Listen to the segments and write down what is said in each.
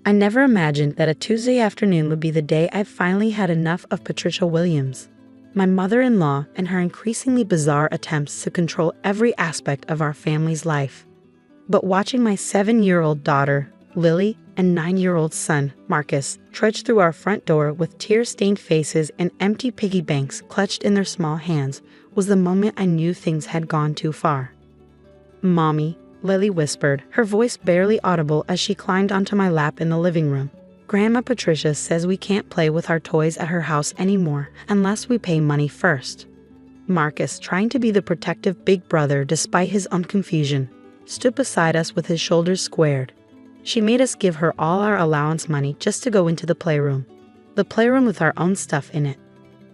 I never imagined that a Tuesday afternoon would be the day I finally had enough of Patricia Williams, my mother-in-law, and her increasingly bizarre attempts to control every aspect of our family's life. But watching my 7-year-old daughter, Lily, and 9-year-old son, Marcus, trudge through our front door with tear-stained faces and empty piggy banks clutched in their small hands was the moment I knew things had gone too far. "Mommy," Lily whispered, her voice barely audible as she climbed onto my lap in the living room. "Grandma Patricia says we can't play with our toys at her house anymore unless we pay money first." Marcus, trying to be the protective big brother despite his own confusion, stood beside us with his shoulders squared. She made us give her all our allowance money just to go into the playroom. The playroom with our own stuff in it.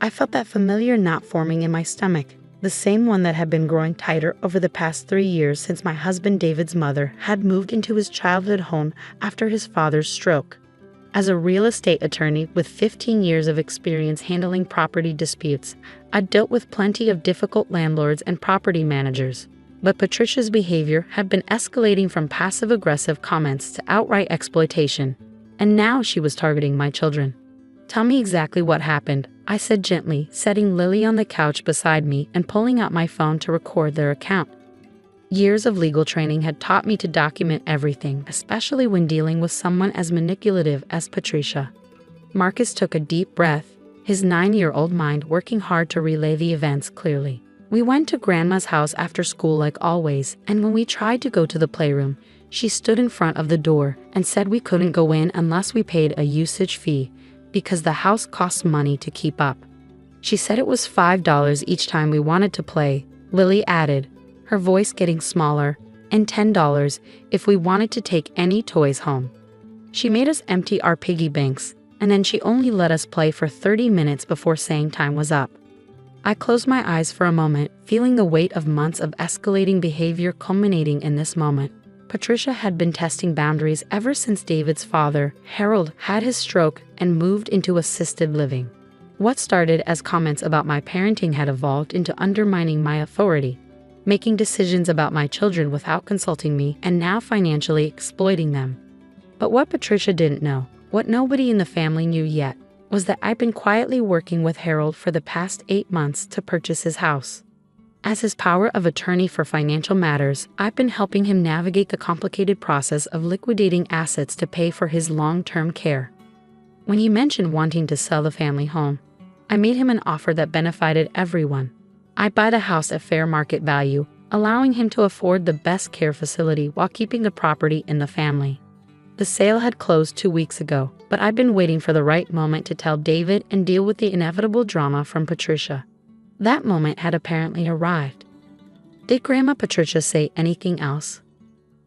I felt that familiar knot forming in my stomach, the same one that had been growing tighter over the past 3 years since my husband David's mother had moved into his childhood home after his father's stroke. As a real estate attorney with 15 years of experience handling property disputes, I dealt with plenty of difficult landlords and property managers. But Patricia's behavior had been escalating from passive-aggressive comments to outright exploitation, and now she was targeting my children. "Tell me exactly what happened," I said gently, setting Lily on the couch beside me and pulling out my phone to record their account. Years of legal training had taught me to document everything, especially when dealing with someone as manipulative as Patricia. Marcus took a deep breath, his 9-year-old mind working hard to relay the events clearly. "We went to Grandma's house after school like always, and when we tried to go to the playroom, she stood in front of the door and said we couldn't go in unless we paid a usage fee because the house costs money to keep up. She said it was $5 each time we wanted to play," Lily added, her voice getting smaller, "and $10 if we wanted to take any toys home. She made us empty our piggy banks, and then she only let us play for 30 minutes before saying time was up." I closed my eyes for a moment, feeling the weight of months of escalating behavior culminating in this moment. Patricia had been testing boundaries ever since David's father, Harold, had his stroke and moved into assisted living. What started as comments about my parenting had evolved into undermining my authority, making decisions about my children without consulting me, and now financially exploiting them. But what Patricia didn't know, what nobody in the family knew yet, was that I'd been quietly working with Harold for the past 8 months to purchase his house. As his power of attorney for financial matters, I've been helping him navigate the complicated process of liquidating assets to pay for his long-term care. When he mentioned wanting to sell the family home, I made him an offer that benefited everyone. I'd buy the house at fair market value, allowing him to afford the best care facility while keeping the property in the family. The sale had closed 2 weeks ago, but I'd been waiting for the right moment to tell David and deal with the inevitable drama from Patricia. That moment had apparently arrived. Did Grandma Patricia say anything else?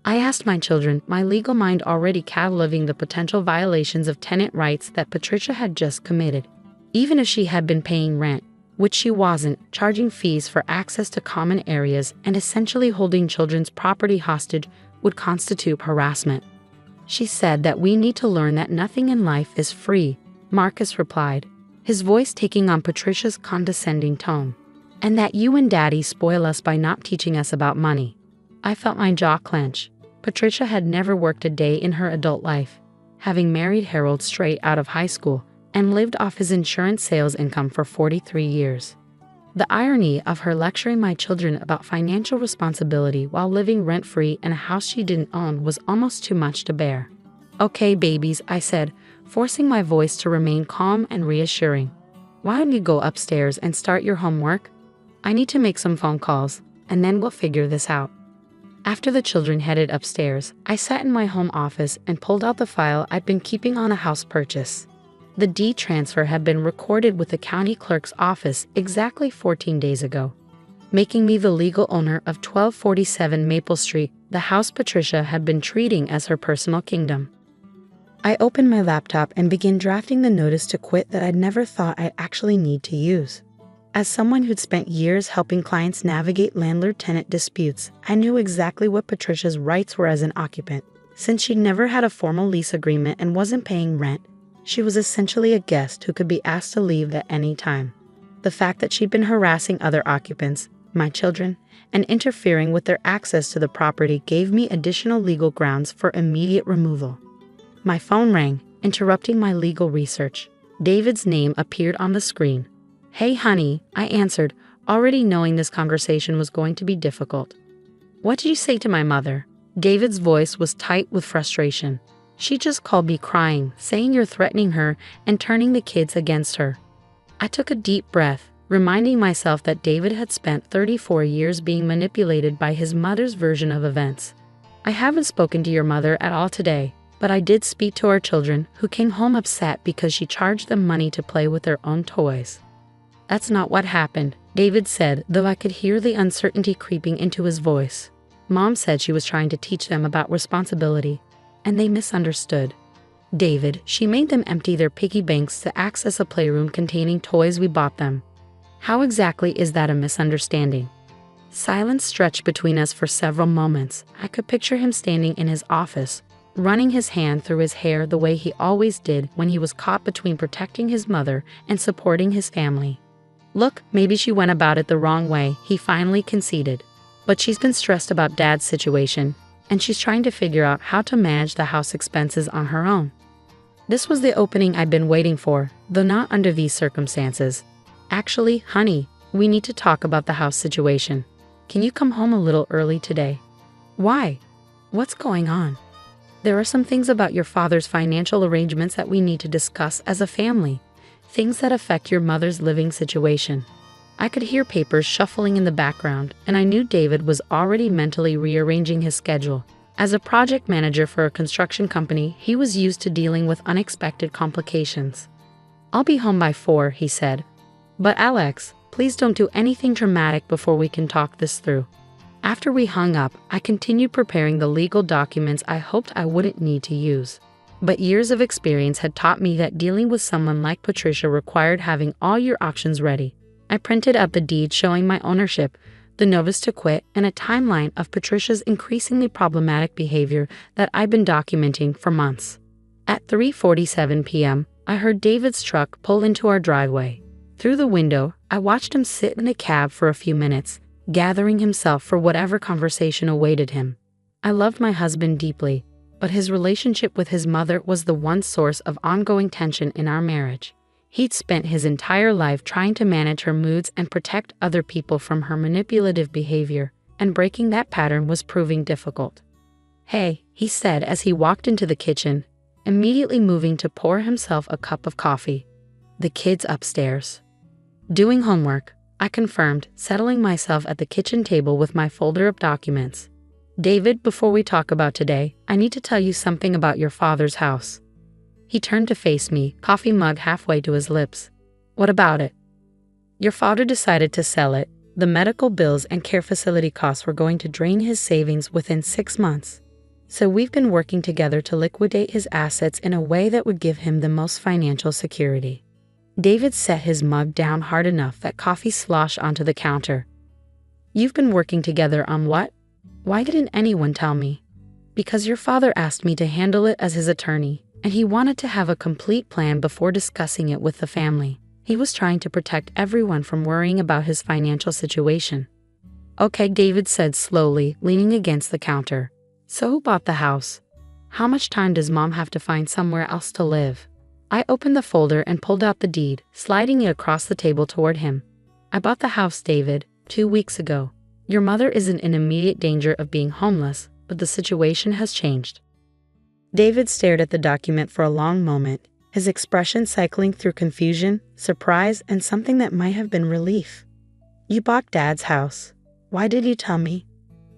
I asked my children, my legal mind already cataloging the potential violations of tenant rights that Patricia had just committed. Even if she had been paying rent, which she wasn't, charging fees for access to common areas and essentially holding children's property hostage would constitute harassment. "She said that we need to learn that nothing in life is free," Marcus replied, his voice taking on Patricia's condescending tone, "and that you and Daddy spoil us by not teaching us about money." I felt my jaw clench. Patricia had never worked a day in her adult life, having married Harold straight out of high school and lived off his insurance sales income for 43 years. The irony of her lecturing my children about financial responsibility while living rent-free in a house she didn't own was almost too much to bear. "Okay, babies," I said, forcing my voice to remain calm and reassuring. "Why don't you go upstairs and start your homework? I need to make some phone calls, and then we'll figure this out." After the children headed upstairs, I sat in my home office and pulled out the file I'd been keeping on a house purchase. The deed transfer had been recorded with the county clerk's office exactly 14 days ago, making me the legal owner of 1247 Maple Street, the house Patricia had been treating as her personal kingdom. I opened my laptop and began drafting the notice to quit that I'd never thought I'd actually need to use. As someone who'd spent years helping clients navigate landlord-tenant disputes, I knew exactly what Patricia's rights were as an occupant. Since she'd never had a formal lease agreement and wasn't paying rent, she was essentially a guest who could be asked to leave at any time. The fact that she'd been harassing other occupants, my children, and interfering with their access to the property gave me additional legal grounds for immediate removal. My phone rang, interrupting my legal research. David's name appeared on the screen. "Hey, honey," I answered, already knowing this conversation was going to be difficult. "What did you say to my mother?" David's voice was tight with frustration. "She just called me crying, saying you're threatening her and turning the kids against her." I took a deep breath, reminding myself that David had spent 34 years being manipulated by his mother's version of events. "I haven't spoken to your mother at all today, but I did speak to our children, who came home upset because she charged them money to play with their own toys." "That's not what happened," David said, though I could hear the uncertainty creeping into his voice. "Mom said she was trying to teach them about responsibility, and they misunderstood." "David, she made them empty their piggy banks to access a playroom containing toys we bought them." "How exactly is that a misunderstanding?" Silence stretched between us for several moments. I could picture him standing in his office, running his hand through his hair the way he always did when he was caught between protecting his mother and supporting his family. "Look, maybe she went about it the wrong way," he finally conceded. "But she's been stressed about Dad's situation, and she's trying to figure out how to manage the house expenses on her own." This was the opening I'd been waiting for, though not under these circumstances. "Actually, honey, we need to talk about the house situation. Can you come home a little early today?" "Why? What's going on?" "There are some things about your father's financial arrangements that we need to discuss as a family. Things that affect your mother's living situation." I could hear papers shuffling in the background, and I knew David was already mentally rearranging his schedule. As a project manager for a construction company, he was used to dealing with unexpected complications. "I'll be home by 4, he said. "But Alex, please don't do anything dramatic before we can talk this through." After we hung up, I continued preparing the legal documents I hoped I wouldn't need to use. But years of experience had taught me that dealing with someone like Patricia required having all your options ready. I printed out the deed showing my ownership, the notice to quit, and a timeline of Patricia's increasingly problematic behavior that I'd been documenting for months. At 3:47 p.m., I heard David's truck pull into our driveway. Through the window, I watched him sit in a cab for a few minutes, gathering himself for whatever conversation awaited him. I loved my husband deeply, but his relationship with his mother was the one source of ongoing tension in our marriage. He'd spent his entire life trying to manage her moods and protect other people from her manipulative behavior, and breaking that pattern was proving difficult. "Hey," he said as he walked into the kitchen, immediately moving to pour himself a cup of coffee. "The kids upstairs." "Doing homework," I confirmed, settling myself at the kitchen table with my folder of documents. "David, before we talk about today, I need to tell you something about your father's house." He turned to face me, coffee mug halfway to his lips. "What about it?" "Your father decided to sell it. The medical bills and care facility costs were going to drain his savings within 6 months. So we've been working together to liquidate his assets in a way that would give him the most financial security." David set his mug down hard enough that coffee sloshed onto the counter. "You've been working together on what? Why didn't anyone tell me?" "Because your father asked me to handle it as his attorney, and he wanted to have a complete plan before discussing it with the family. He was trying to protect everyone from worrying about his financial situation." "Okay," David said slowly, leaning against the counter. "So who bought the house? How much time does Mom have to find somewhere else to live?" I opened the folder and pulled out the deed, sliding it across the table toward him. "I bought the house, David, 2 weeks ago. Your mother isn't in immediate danger of being homeless, but the situation has changed." David stared at the document for a long moment, his expression cycling through confusion, surprise, and something that might have been relief. "You bought Dad's house. Why did you tell me?"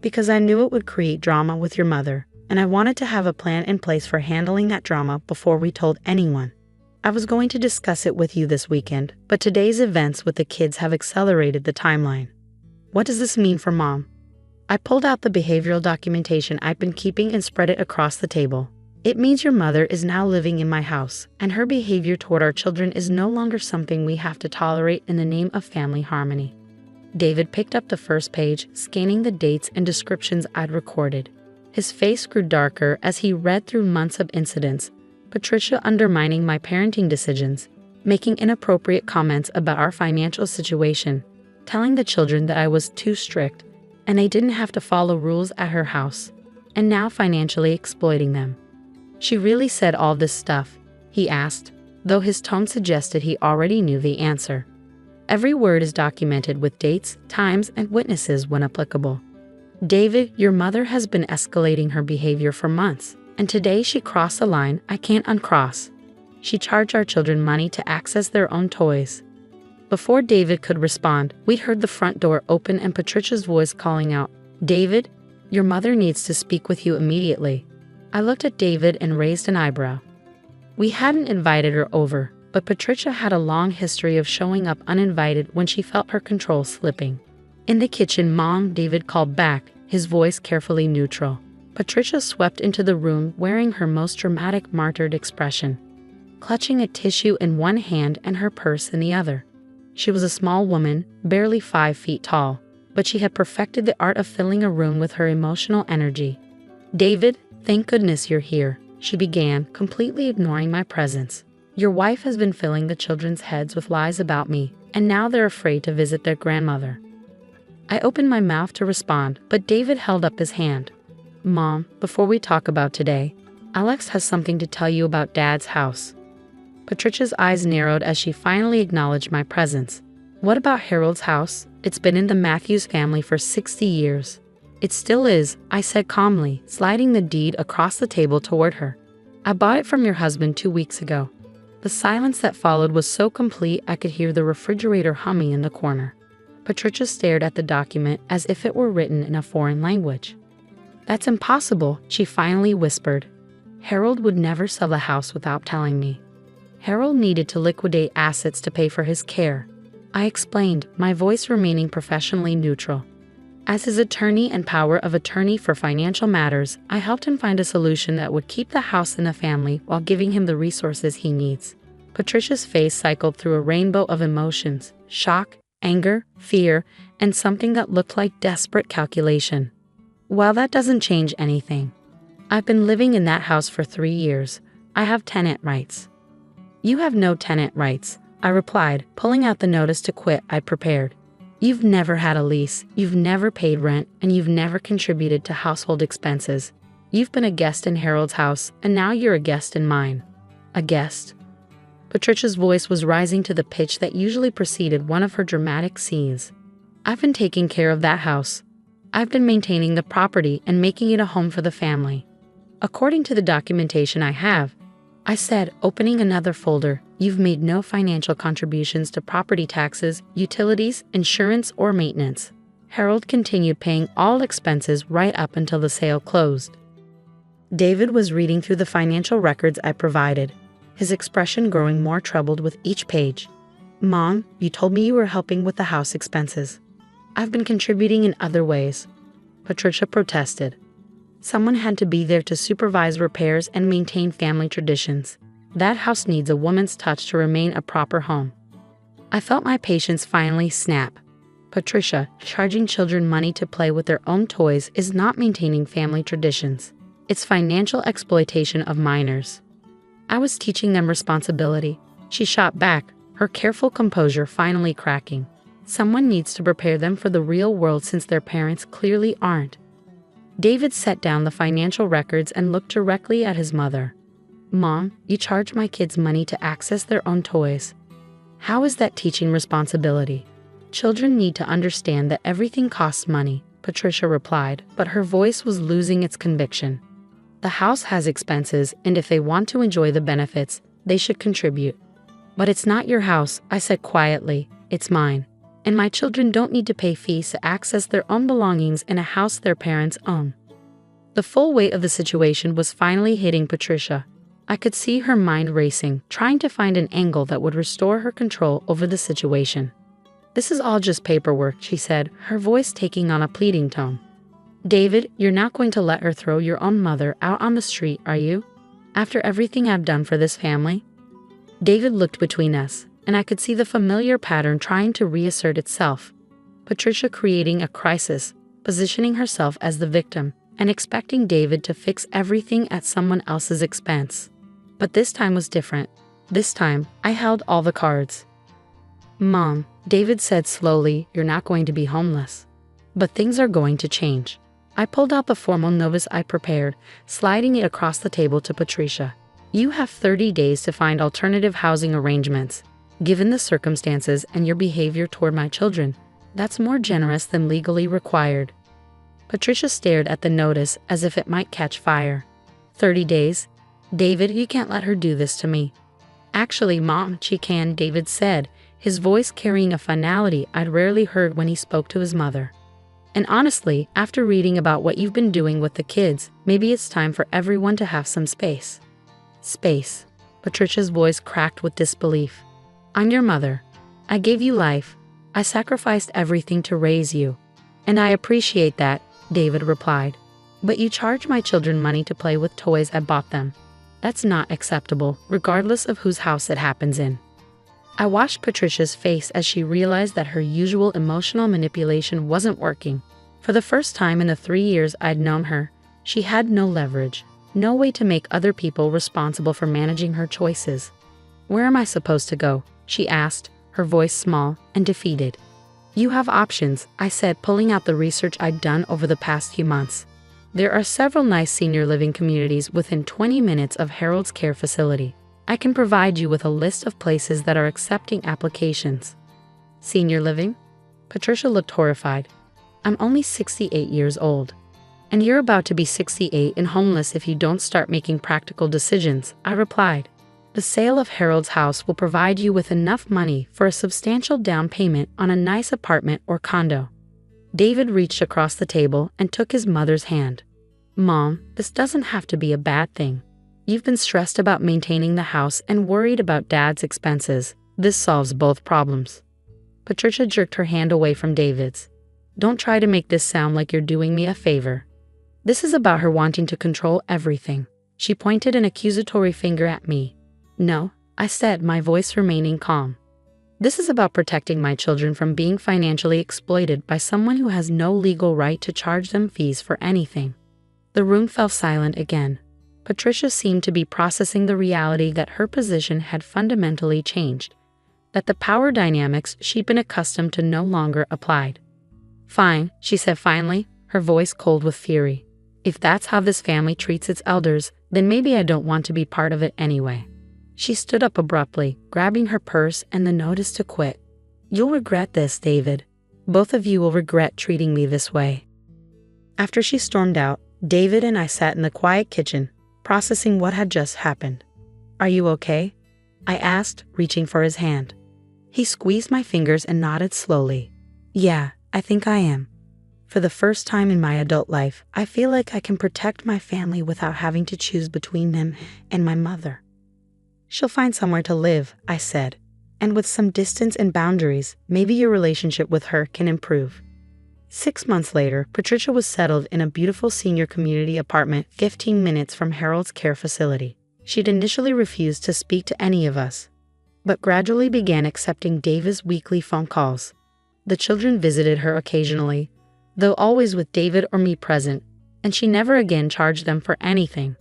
"Because I knew it would create drama with your mother, and I wanted to have a plan in place for handling that drama before we told anyone. I was going to discuss it with you this weekend, but today's events with the kids have accelerated the timeline." "What does this mean for Mom?" I pulled out the behavioral documentation I'd been keeping and spread it across the table. "It means your mother is now living in my house, and her behavior toward our children is no longer something we have to tolerate in the name of family harmony." David picked up the first page, scanning the dates and descriptions I'd recorded. His face grew darker as he read through months of incidents, Patricia undermining my parenting decisions, making inappropriate comments about our financial situation, telling the children that I was too strict and they didn't have to follow rules at her house, and now financially exploiting them. She really said all this stuff? He asked, though his tone suggested he already knew the answer. Every word is documented with dates, times, and witnesses when applicable. David, your mother has been escalating her behavior for months, and today she crossed a line I can't uncross. She charged our children money to access their own toys. Before David could respond, we'd heard the front door open and Patricia's voice calling out, "David, your mother needs to speak with you immediately." I looked at David and raised an eyebrow. We hadn't invited her over, but Patricia had a long history of showing up uninvited when she felt her control slipping. In the kitchen, Mom, David called back, his voice carefully neutral. Patricia swept into the room wearing her most dramatic martyred expression, clutching a tissue in one hand and her purse in the other. She was a small woman, barely 5 feet tall, but she had perfected the art of filling a room with her emotional energy. "David, thank goodness you're here," she began, completely ignoring my presence. "Your wife has been filling the children's heads with lies about me, and now they're afraid to visit their grandmother." I opened my mouth to respond, but David held up his hand. "Mom, before we talk about today, Alex has something to tell you about Dad's house." Patricia's eyes narrowed as she finally acknowledged my presence. "What about Harold's house? It's been in the Matthews family for 60 years. "It still is," I said calmly, sliding the deed across the table toward her. "I bought it from your husband 2 weeks ago." The silence that followed was so complete I could hear the refrigerator humming in the corner. Patricia stared at the document as if it were written in a foreign language. "That's impossible," she finally whispered. "Harold would never sell the house without telling me. Harold needed to liquidate assets to pay for his care," I explained, my voice remaining professionally neutral. "As his attorney and power of attorney for financial matters, I helped him find a solution that would keep the house in the family while giving him the resources he needs." Patricia's face cycled through a rainbow of emotions: shock, anger, fear, and something that looked like desperate calculation. "Well, that doesn't change anything. I've been living in that house for 3 years. I have tenant rights." "You have no tenant rights," I replied, pulling out the notice to quit I'd prepared. "You've never had a lease, you've never paid rent, and you've never contributed to household expenses. You've been a guest in Harold's house, and now you're a guest in mine." "A guest?" Patricia's voice was rising to the pitch that usually preceded one of her dramatic scenes. "I've been taking care of that house. I've been maintaining the property and making it a home for the family. According to the documentation I have," I said, opening another folder, "you've made no financial contributions to property taxes, utilities, insurance, or maintenance." Harold continued paying all expenses right up until the sale closed. David was reading through the financial records I provided, his expression growing more troubled with each page. "Mom, you told me you were helping with the house expenses." "I've been contributing in other ways," Patricia protested. "Someone had to be there to supervise repairs and maintain family traditions. That house needs a woman's touch to remain a proper home." I felt my patience finally snap. "Patricia, charging children money to play with their own toys is not maintaining family traditions. It's financial exploitation of minors. I was teaching them responsibility." She shot back, her careful composure finally cracking. "Someone needs to prepare them for the real world since their parents clearly aren't." David set down the financial records and looked directly at his mother. "Mom, you charge my kids money to access their own toys. How is that teaching responsibility?" "Children need to understand that everything costs money," Patricia replied, but her voice was losing its conviction. "The house has expenses, and if they want to enjoy the benefits, they should contribute." "But it's not your house," I said quietly. "It's mine. And my children don't need to pay fees to access their own belongings in a house their parents own." The full weight of the situation was finally hitting Patricia. I could see her mind racing, trying to find an angle that would restore her control over the situation. "This is all just paperwork," she said, her voice taking on a pleading tone. "David, you're not going to let her throw your own mother out on the street, are you? After everything I've done for this family?" David looked between us, and I could see the familiar pattern trying to reassert itself. Patricia creating a crisis, positioning herself as the victim, and expecting David to fix everything at someone else's expense. But this time was different. This time, I held all the cards. "Mom," David said slowly, "you're not going to be homeless. But things are going to change. I pulled out the formal notice I prepared, sliding it across the table to Patricia. You have 30 days to find alternative housing arrangements. Given the circumstances and your behavior toward my children, that's more generous than legally required. Patricia stared at the notice as if it might catch fire. 30 days? David, you can't let her do this to me. Actually, Mom, she can, David said, his voice carrying a finality I'd rarely heard when he spoke to his mother. And honestly, after reading about what you've been doing with the kids, maybe it's time for everyone to have some space. Space. Patricia's voice cracked with disbelief. I'm your mother. I gave you life. I sacrificed everything to raise you. And I appreciate that, David replied. But you charge my children money to play with toys I bought them. That's not acceptable, regardless of whose house it happens in. I watched Patricia's face as she realized that her usual emotional manipulation wasn't working. For the first time in the 3 years I'd known her, she had no leverage, no way to make other people responsible for managing her choices. Where am I supposed to go? She asked, her voice small and defeated. You have options, I said, pulling out the research I'd done over the past few months. There are several nice senior living communities within 20 minutes of Harold's care facility. I can provide you with a list of places that are accepting applications. Senior living? Patricia looked horrified. I'm only 68 years old. And you're about to be 68 and homeless if you don't start making practical decisions, I replied. The sale of Harold's house will provide you with enough money for a substantial down payment on a nice apartment or condo. David reached across the table and took his mother's hand. Mom, this doesn't have to be a bad thing. You've been stressed about maintaining the house and worried about Dad's expenses. This solves both problems. Patricia jerked her hand away from David's. Don't try to make this sound like you're doing me a favor. This is about her wanting to control everything. She pointed an accusatory finger at me. No, I said, my voice remaining calm. This is about protecting my children from being financially exploited by someone who has no legal right to charge them fees for anything. The room fell silent again. Patricia seemed to be processing the reality that her position had fundamentally changed, that the power dynamics she'd been accustomed to no longer applied. Fine, she said finally, her voice cold with fury. If that's how this family treats its elders, then maybe I don't want to be part of it anyway. She stood up abruptly, grabbing her purse and the notice to quit. You'll regret this, David. Both of you will regret treating me this way. After she stormed out, David and I sat in the quiet kitchen, processing what had just happened. Are you okay? I asked, reaching for his hand. He squeezed my fingers and nodded slowly. Yeah, I think I am. For the first time in my adult life, I feel like I can protect my family without having to choose between them and my mother. She'll find somewhere to live, I said, and with some distance and boundaries, maybe your relationship with her can improve. 6 months later, Patricia was settled in a beautiful senior community apartment 15 minutes from Harold's care facility. She'd initially refused to speak to any of us, but gradually began accepting David's weekly phone calls. The children visited her occasionally, though always with David or me present, and she never again charged them for anything.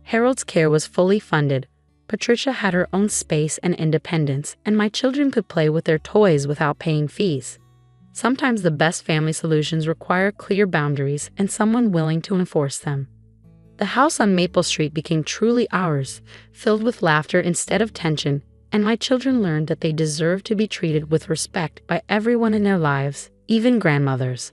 Harold's care was fully funded. Patricia had her own space and independence, and my children could play with their toys without paying fees. Sometimes the best family solutions require clear boundaries and someone willing to enforce them. The house on Maple Street became truly ours, filled with laughter instead of tension, and my children learned that they deserved to be treated with respect by everyone in their lives, even grandmothers.